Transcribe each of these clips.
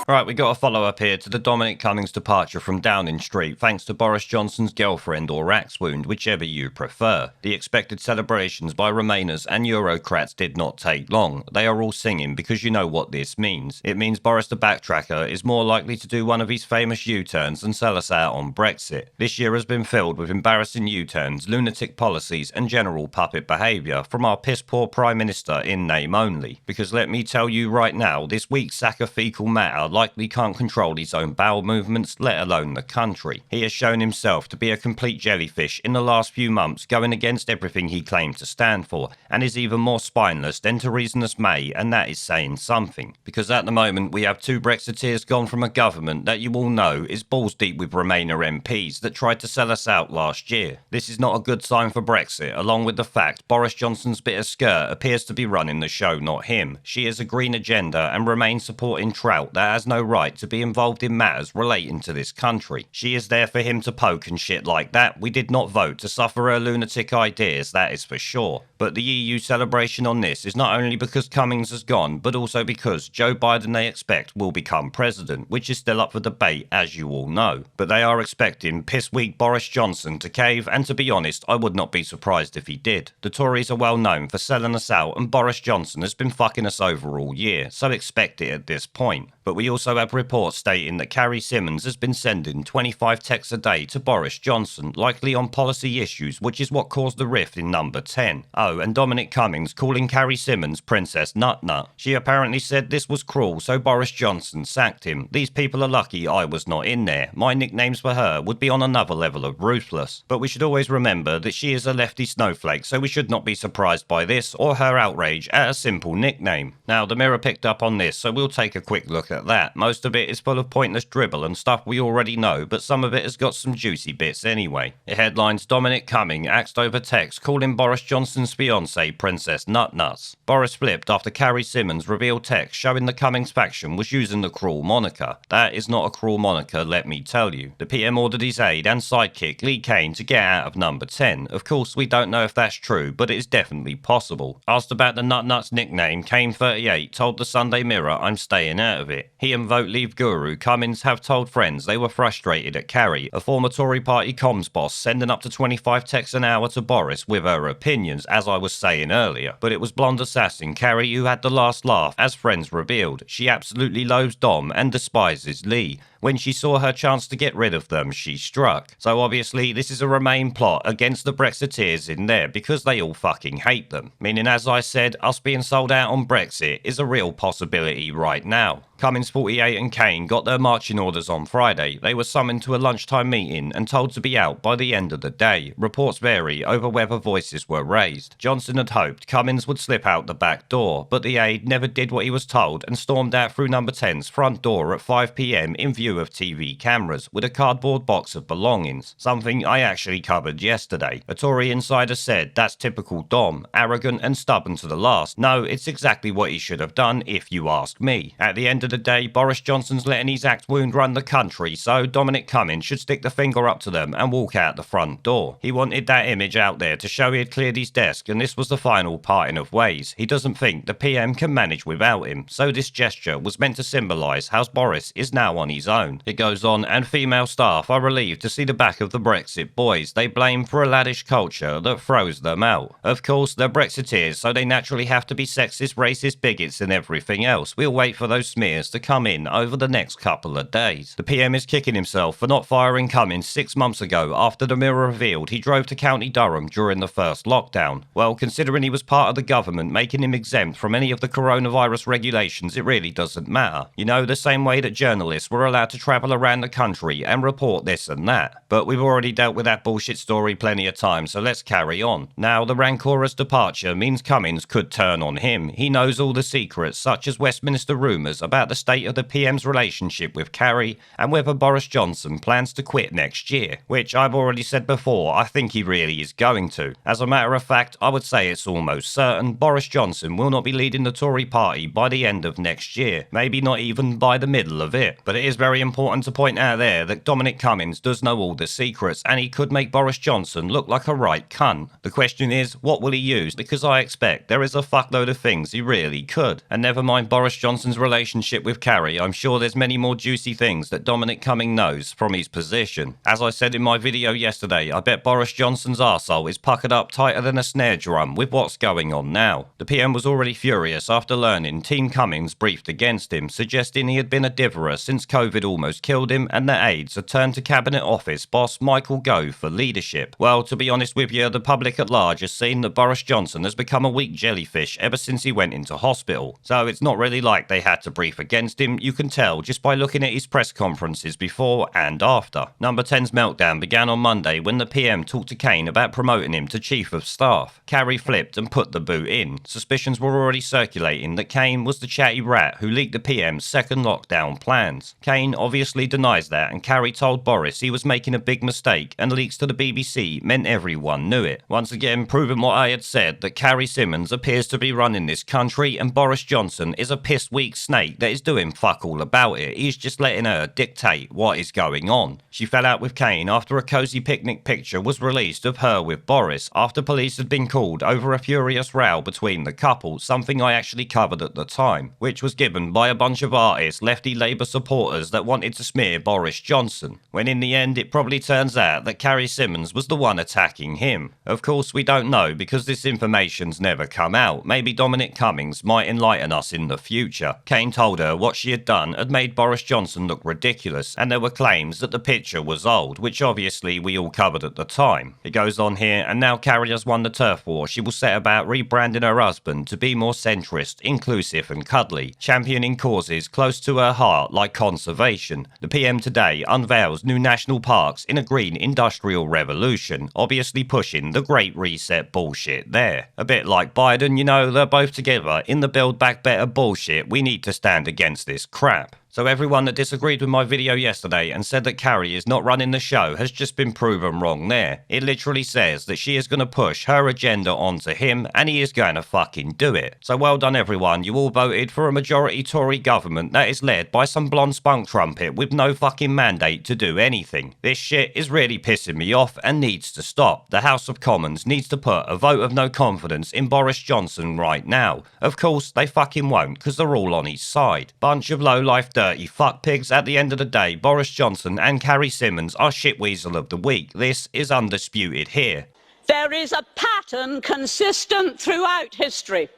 Right, we got a follow-up here to the Dominic Cummings departure from Downing Street thanks to Boris Johnson's girlfriend or axe wound, whichever you prefer. The expected celebrations by Remainers and Eurocrats did not take long. They are all singing because you know what this means. It means Boris the backtracker is more likely to do one of his famous U-turns and sell us out on Brexit. This year has been filled with embarrassing U-turns, lunatic policies and general puppet behaviour from our piss-poor Prime Minister in name only. Because let me tell you right now, this week's sack of fecal matter likely can't control his own bowel movements, let alone the country. He has shown himself to be a complete jellyfish in the last few months, going against everything he claimed to stand for, and is even more spineless than Theresa May, and that is saying something. Because at the moment we have two Brexiteers gone from a government that you all know is balls deep with Remainer MPs that tried to sell us out last year. This is not a good sign for Brexit, along with the fact Boris Johnson's bit of skirt appears to be running the show, not him. She is a green agenda and Remain supporting trout that has no right to be involved in matters relating to this country. She is there for him to poke and shit like that. We did not vote to suffer her lunatic ideas, that is for sure. But the EU celebration on this is not only because Cummings has gone, but also because Joe Biden, they expect, will become president, which is still up for debate, as you all know. But they are expecting piss-weak Boris Johnson to cave, and to be honest, I would not be surprised if he did. The Tories are well known for selling us out, and Boris Johnson has been fucking us over all year, so expect it at this point. But we also have reports stating that Carrie Symonds has been sending 25 texts a day to Boris Johnson, likely on policy issues, which is what caused the rift in number 10. Oh, and Dominic Cummings calling Carrie Symonds Princess Nutnut. She apparently said this was cruel, so Boris Johnson sacked him. These people are lucky I was not in there. My nicknames for her would be on another level of ruthless. But we should always remember that she is a lefty snowflake, so we should not be surprised by this or her outrage at a simple nickname. Now, the Mirror picked up on this, so we'll take a quick look at that. Most of it is full of pointless dribble and stuff we already know, but some of it has got some juicy bits anyway. It headlines Dominic Cummings axed over text calling Boris Johnson's fiancée Princess Nutnuts. Boris flipped after Carrie Symonds revealed text showing the Cummings faction was using the cruel moniker. That is not a cruel moniker, let me tell you. The PM ordered his aide and sidekick Lee Kane to get out of number 10. Of course, we don't know if that's true, but it is definitely possible. Asked about the Nutnuts nickname, Kane38 told the Sunday Mirror, "I'm staying out of it." He and Vote Leave guru Cummings have told friends they were frustrated at Carrie, a former Tory party comms boss, sending up to 25 texts an hour to Boris with her opinions, as I was saying earlier. But it was blonde assassin Carrie who had the last laugh, as friends revealed. She absolutely loathes Dom and despises Lee. When she saw her chance to get rid of them, she struck. So obviously this is a Remain plot against the Brexiteers in there because they all fucking hate them. Meaning, as I said, us being sold out on Brexit is a real possibility right now. Cummings 48 and Kane got their marching orders on Friday. They were summoned to a lunchtime meeting and told to be out by the end of the day. Reports vary over whether voices were raised. Johnson had hoped Cummings would slip out the back door, but the aide never did what he was told and stormed out through number 10's front door at 5 p.m. in view of TV cameras with a cardboard box of belongings. Something I actually covered yesterday. A Tory insider said that's typical Dom, arrogant and stubborn to the last. No, it's exactly what he should have done if you ask me. At the end of the day, Boris Johnson's letting his axe wound run the country, so Dominic Cummings should stick the finger up to them and walk out the front door. He wanted that image out there to show he had cleared his desk, and this was the final parting of ways. He doesn't think the PM can manage without him, so this gesture was meant to symbolise how Boris is now on his own. It goes on, and female staff are relieved to see the back of the Brexit boys they blame for a laddish culture that throws them out. Of course, they're Brexiteers, so they naturally have to be sexist, racist, bigots and everything else. We'll wait for those smears to come in over the next couple of days. The PM is kicking himself for not firing Cummings 6 months ago after the Mirror revealed he drove to County Durham during the first lockdown. Well, considering he was part of the government making him exempt from any of the coronavirus regulations, it really doesn't matter. You know, the same way that journalists were allowed to travel around the country and report this and that. But we've already dealt with that bullshit story plenty of times, so let's carry on. Now, the rancorous departure means Cummings could turn on him. He knows all the secrets, such as Westminster rumours about the state of the PM's relationship with Carrie and whether Boris Johnson plans to quit next year, which I've already said before, I think he really is going to. As a matter of fact, I would say it's almost certain Boris Johnson will not be leading the Tory party by the end of next year, maybe not even by the middle of it. But it is very very important to point out there that Dominic Cummings does know all the secrets and he could make Boris Johnson look like a right cunt. The question is, what will he use? Because I expect there is a fuckload of things he really could. And never mind Boris Johnson's relationship with Carrie, I'm sure there's many more juicy things that Dominic Cummings knows from his position. As I said in my video yesterday, I bet Boris Johnson's arsehole is puckered up tighter than a snare drum with what's going on now. The PM was already furious after learning Team Cummings briefed against him, suggesting he had been a diverer since COVID almost killed him and the aides had turned to Cabinet Office boss Michael Gove for leadership. Well, to be honest with you, the public at large has seen that Boris Johnson has become a weak jellyfish ever since he went into hospital. So it's not really like they had to brief against him, you can tell just by looking at his press conferences before and after. Number 10's meltdown began on Monday when the PM talked to Kane about promoting him to Chief of Staff. Carrie flipped and put the boot in. Suspicions were already circulating that Kane was the chatty rat who leaked the PM's second lockdown plans. Kane obviously denies that and Carrie told Boris he was making a big mistake and leaks to the BBC meant everyone knew it. Once again proving what I had said, that Carrie Symonds appears to be running this country and Boris Johnson is a pissed weak snake that is doing fuck all about it. He's just letting her dictate what is going on. She fell out with Kane after a cosy picnic picture was released of her with Boris after police had been called over a furious row between the couple, something I actually covered at the time, which was given by a bunch of artists, lefty Labour supporters that wanted to smear Boris Johnson, when in the end it probably turns out that Carrie Symonds was the one attacking him. Of course we don't know because this information's never come out. Maybe Dominic Cummings might enlighten us in the future. Kane told her what she had done had made Boris Johnson look ridiculous and there were claims that the picture was old, which obviously we all covered at the time. It goes on here, and now Carrie has won the turf war, she will set about rebranding her husband to be more centrist, inclusive and cuddly, championing causes close to her heart like conservation. The PM today unveils new national parks in a green industrial revolution, obviously pushing the Great Reset bullshit there. A bit like Biden, you know, they're both together in the Build Back Better bullshit. We need to stand against this crap. So everyone that disagreed with my video yesterday and said that Carrie is not running the show has just been proven wrong there. It literally says that she is going to push her agenda onto him and he is going to fucking do it. So well done everyone, you all voted for a majority Tory government that is led by some blonde spunk trumpet with no fucking mandate to do anything. This shit is really pissing me off and needs to stop. The House of Commons needs to put a vote of no confidence in Boris Johnson right now. Of course they fucking won't because they're all on his side. Bunch of low-life dirty fuck pigs. At the end of the day, Boris Johnson and Carrie Symonds are shitweasel of the week. This is undisputed here. There is a pattern consistent throughout history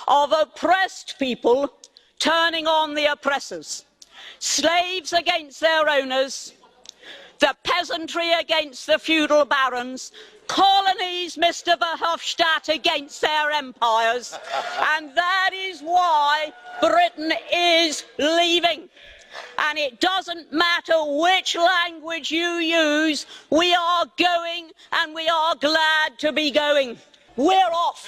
of oppressed people turning on the oppressors. Slaves against their owners, the peasantry against the feudal barons, colonies, Mr. Verhofstadt, against their empires. And that is why Britain is leaving. And it doesn't matter which language you use, we are going and we are glad to be going. We're off.